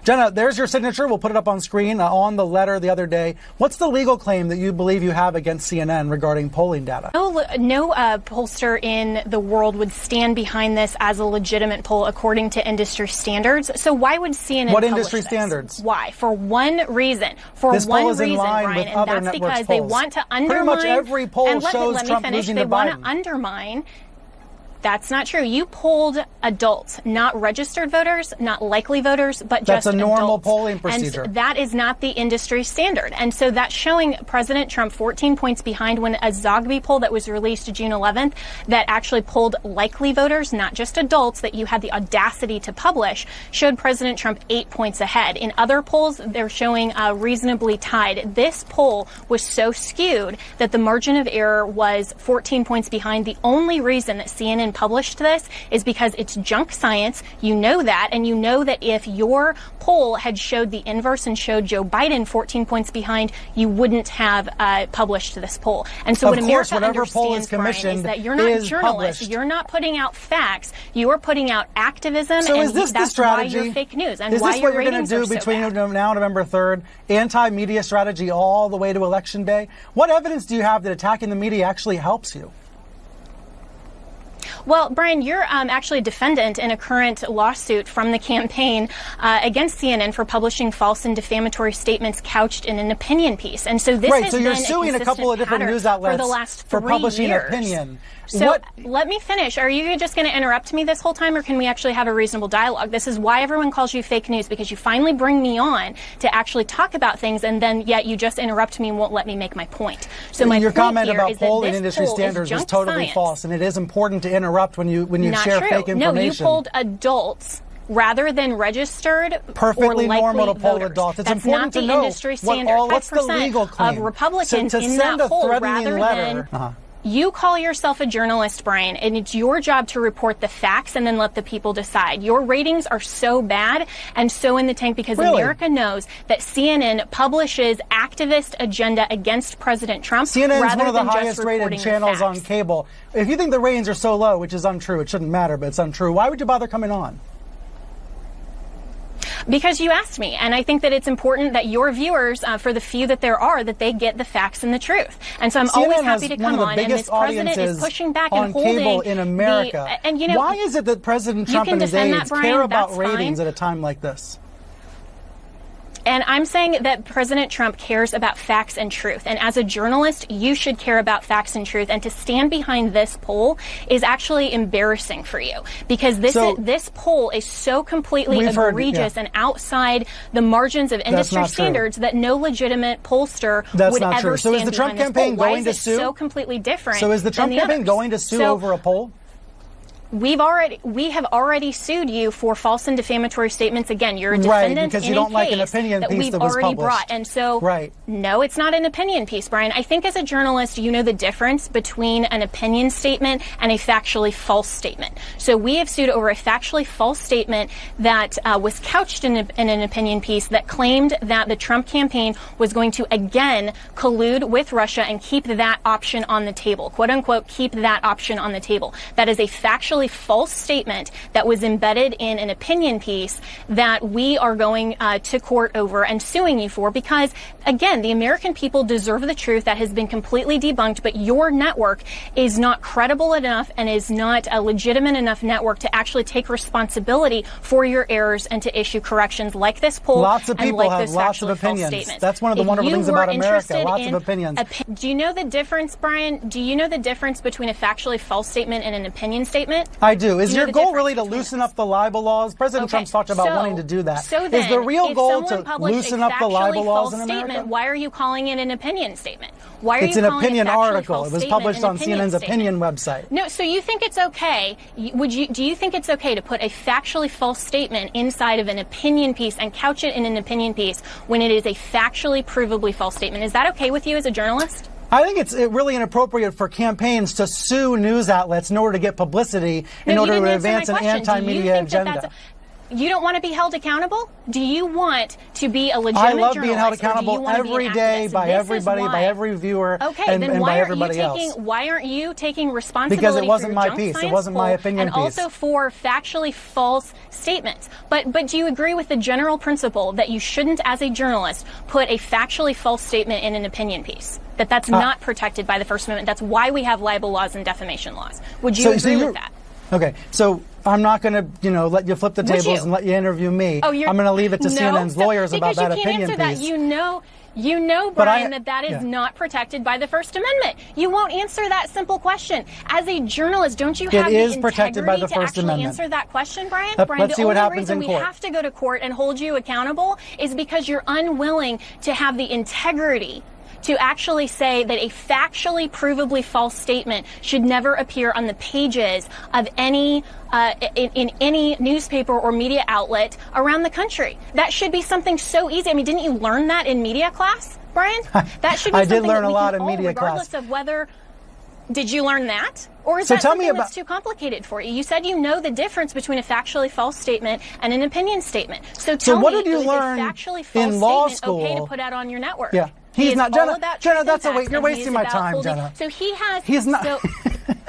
Jenna, there's your signature. We'll put it up on screen on the letter the other day. What's the legal claim that you believe you have against CNN regarding polling data? No pollster in the world would stand behind this as a legitimate poll according to industry standards. So why would CNN What publish industry this? Standards? Why? For one reason. This poll is in line Brian, with and other that's networks' because they polls. want to undermine. Pretty much every poll and shows let me Trump finish. losing They to want Biden. to undermine. That's not true. You polled adults, not registered voters, not likely voters, but just That's a normal adults. polling procedure. And that is not the industry standard. And so that's showing President Trump 14 points behind when a Zogby poll that was released June 11th that actually polled likely voters, not just adults, that you had the audacity to publish, showed President Trump 8 points ahead. In other polls, they're showing reasonably tied. This poll was so skewed that the margin of error was 14 points behind. The only reason that CNN published this is because it's junk science. You know that, and you know that if your poll had showed the inverse and showed Joe Biden 14 points behind, you wouldn't have published this poll. And so of what course, America whatever poll is understands, Brian, commissioned is that you're not is journalists. published. You're not putting out facts. You are putting out activism, So and is this that's the strategy? why you're fake news and is why this your what you're going ratings to do are so between bad. now and November 3rd? Anti-media strategy all the way to Election Day? What evidence do you have that attacking the media actually helps you? Well, Brian, you're actually a defendant in a current lawsuit from the campaign against CNN for publishing false and defamatory statements couched in an opinion piece. And so this has so you're been suing a couple of different news outlets for the last for 3 publishing years. opinion. So let me finish. Are you just going to interrupt me this whole time, or can we actually have a reasonable dialogue? This is why everyone calls you fake news, because you finally bring me on to actually talk about things, and then yet you just interrupt me and won't let me make my point. So your point comment here about is that polling this industry poll standards is junk totally science. false, and it is important to interrupt when you Not share true. fake information. No, you polled adults rather than registered Perfectly or likely normal to poll voters. adults. It's That's important not to the know industry standard. what's the 5% legal claim. of Republicans to in send that a poll threatening rather letter. than you call yourself a journalist, Brian, and it's your job to report the facts and then let the people decide. Your ratings are so bad and so in the tank because America knows that CNN publishes activist agenda against President Trump. CNN is rather one of the than just highest rated reporting the channels on facts. cable. If you think the ratings are so low, which is untrue, it shouldn't matter, but it's untrue, why would you bother coming on? Because you asked me, and I think that it's important that your viewers, for the few that there are, that they get the facts and the truth. And so I'm CNN always has happy to come one of the on, and biggest this president is audiences pushing back on and holding cable in America. and you know, why is it that President Trump can and his defend that, aides Brian, care about that's ratings fine. at a time like this? And I'm saying that President Trump cares about facts and truth. And as a journalist, you should care about facts and truth. And to stand behind this poll is actually embarrassing for you, because this poll is so completely egregious and outside the margins of industry standards that no legitimate pollster would ever stand behind this poll. So is the Trump campaign going to sue? So completely different. So is the Trump campaign going to sue over a poll? We have already sued you for false and defamatory statements. Again, you're a defendant right, because in you don't a like an case opinion that piece we've that was already published. brought. And so, no, it's not an opinion piece, Brian. I think as a journalist, you know the difference between an opinion statement and a factually false statement. So we have sued over a factually false statement that was couched in an opinion piece that claimed that the Trump campaign was going to again collude with Russia and keep that option on the table, quote unquote, keep that option on the table. That is a factually false statement that was embedded in an opinion piece that we are going to court over and suing you for, because again, the American people deserve the truth. That has been completely debunked, but your network is not credible enough and is not a legitimate enough network to actually take responsibility for your errors and to issue corrections like this poll. Lots of people have lots of opinions. That's one of the wonderful things about America. Lots of opinions. Do you know the difference, Brian? Do you know the difference between a factually false statement and an opinion statement? I do. Is your goal really to loosen up the libel laws? President Trump's talked about wanting to do that. So then, is the real goal if to loosen up the libel laws in America? Why are you calling it an opinion statement? Why are it's you an calling opinion it a article. It was published on CNN's opinion website. No, so you think it's okay? Do you think it's okay to put a factually false statement inside of an opinion piece and couch it in an opinion piece when it is a factually provably false statement? Is that okay with you as a journalist? I think it's really inappropriate for campaigns to sue news outlets in order to get publicity, in order to advance an anti-media agenda. You don't want to be held accountable? Do you want to be a legitimate I love journalist, being held or do you accountable want to be an every day activist? by This everybody, is why. by every viewer, Okay, and then by why everybody else. Why aren't you taking responsibility Because it wasn't for your my junk piece. It science wasn't my poll opinion and piece. also for factually false statements? But do you agree with the general principle that you shouldn't, as a journalist, put a factually false statement in an opinion piece? That's not protected by the First Amendment. That's why we have libel laws and defamation laws. Would you agree with that? Okay, so I'm not going to, let you flip the tables and let you interview me. Oh, I'm going to leave it to CNN's lawyers about that opinion piece. That. You know, Brian, that is not protected by the First Amendment. You won't answer that simple question. As a journalist, don't you have the integrity to actually answer that question, Brian? Let's see what happens in court. The only reason we have to go to court and hold you accountable is because you're unwilling to have the integrity to actually say that a factually provably false statement should never appear on the pages of any in any newspaper or media outlet around the country. That should be something so easy. I mean, didn't you learn that in media class, Brian? That should be I something did learn that we a lot can in media regardless class. of whether. Did you learn that? Or is So that tell something me that's too complicated for you? You said you know the difference between a factually false statement and an opinion statement. So tell what me, did you is learn a factually false in law statement school? okay to put out on your network? Yeah. He's not Jenna, that's a wait. You're wasting my time, Jenna. So he has. He's not. So,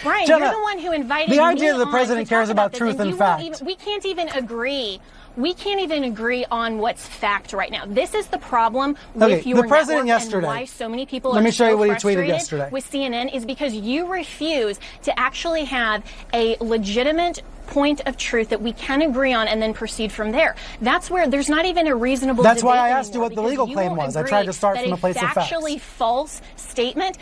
Brian, Jenna, you're the one who invited the me idea that the on president to talk cares about this, truth and you fact. won't we can't even agree. We can't even agree on what's fact right now. This is the problem with your the president network yesterday. and why so many people Let are me show so you what he frustrated tweeted yesterday. with CNN is because you refuse to actually have a legitimate point of truth that we can agree on and then proceed from there. That's where there's not even a reasonable That's debate why I asked you anymore, what the legal because claim you was. won't I tried to start agree from a place of that facts. a factually false statement,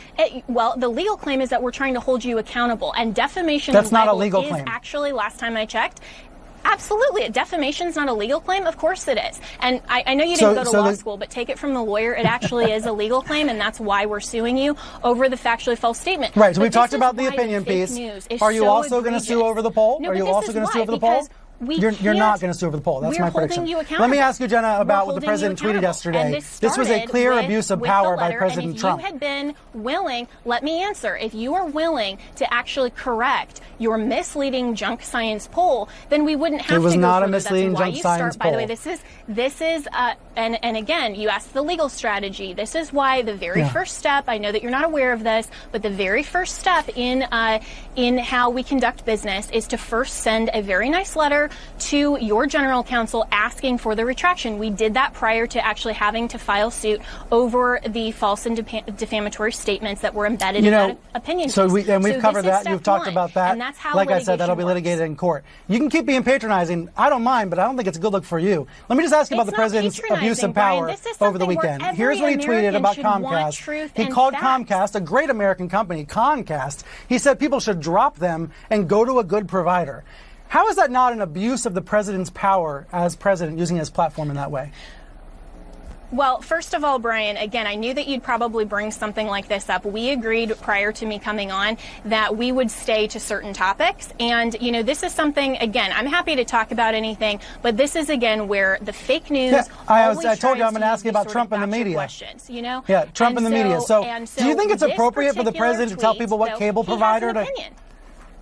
well, the legal claim is that we're trying to hold you accountable, and defamation That's and not a libel legal is claim. actually, last time I checked, absolutely. Defamation's not a legal claim? Of course it is. And I know you didn't go to law school, but take it from the lawyer. It actually is a legal claim, and that's why we're suing you over the factually false statement. Right, so But we've talked this is about the why opinion fake piece. news is Are you so also going to sue egregious. over the poll? No, Are you but also this going is to sue why, over the poll? because we You're not can't- going to sue over the poll. That's we're my prediction. holding you Let me accountable. ask you, Jenna, We're about what the holding president you tweeted accountable. yesterday. And This was a started clear with abuse of the power by letter, President and Trump. if you had been willing, let me answer, if you are willing to actually correct your misleading junk science poll, then we wouldn't have to go was not a further. That's misleading why junk you science start, by the way, poll. this is and again, you asked the legal strategy. This is why the very first step, I know that you're not aware of this, but the very first step in how we conduct business is to first send a very nice letter to your general counsel asking for the retraction. We did that prior to actually having to file suit over the false and defamatory statements that were embedded in that opinion piece. We've covered this is that. You've step talked one, about that. And that's how like I said, that'll be litigation litigated works. in court. You can keep being patronizing. I don't mind, but I don't think it's a good look for you. Let me just ask you about the It's not president's abuse of patronizing, Brian. power This is over the something where weekend. every Here's what he tweeted American about should want Comcast. truth He and called facts. Comcast, a great American company, Comcast. He said people should drop them and go to a good provider. How is that not an abuse of the president's power as president, using his platform in that way? Well, first of all, Brian, again, I knew that you'd probably bring something like this up. We agreed prior to me coming on that we would stay to certain topics. And, this is something, again, I'm happy to talk about anything, but this is, again, where the fake news I told you I'm going to ask you about Trump and the media. Questions, Yeah, Trump and the media. So do you think it's appropriate for the president to tell people what cable provider to... Opinion.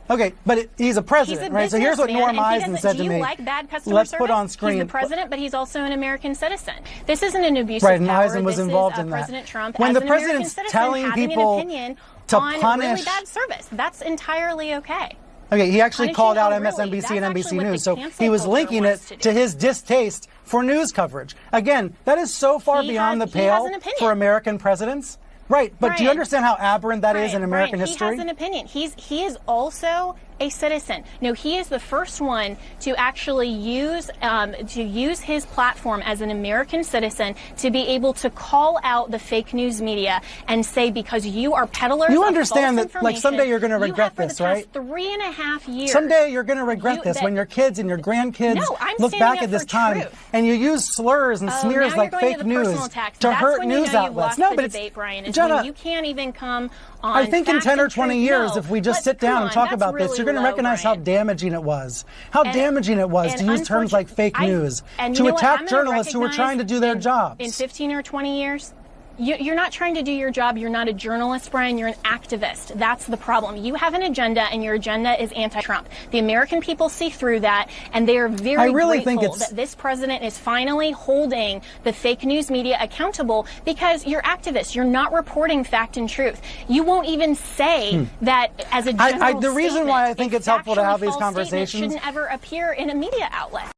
Okay, but he's a president, right? So here's what Norm Eisen said to me. Do you like bad customer Let's service? put on screen. He's the president, but he's also an American citizen. This isn't an abuse right, of and power. Eisen was this involved is, in that. President Trump, when as the an president's American citizen, telling having people an opinion to on punish really bad service, that's entirely okay. Okay, he actually called out really, MSNBC and that's NBC News, what the so he was cancel linking culture it wants to to do. his distaste for news coverage. Again, that is so far beyond the pale an opinion. for American presidents. Right, but Brian, do you understand how aberrant that is in American history? He has an opinion. He is also a citizen. No, he is the first one to actually use his platform as an American citizen to be able to call out the fake news media and say, because you are peddlers you of understand false that, like, someday you're going to regret this, right? For the past 3.5 years. Someday you're going to regret this when your kids and your grandkids look back at this time and you use slurs and smears like fake news to hurt news outlets. No, but Jenna, you can't even come on. I think in 10 or 20 truth. years, No, if we just sit down and talk about this, you're going to recognize how damaging it was. How damaging it was to use terms like fake news, to attack journalists who were trying to do their jobs. In 15 or 20 years, You're not trying to do your job. You're not a journalist, Brian. You're an activist. That's the problem. You have an agenda, and your agenda is anti-Trump. The American people see through that, and they are very grateful that this president is finally holding the fake news media accountable, because you're activists. You're not reporting fact and truth. You won't even say that as a general the reason why I think it's helpful to have these conversations shouldn't ever appear in a media outlet.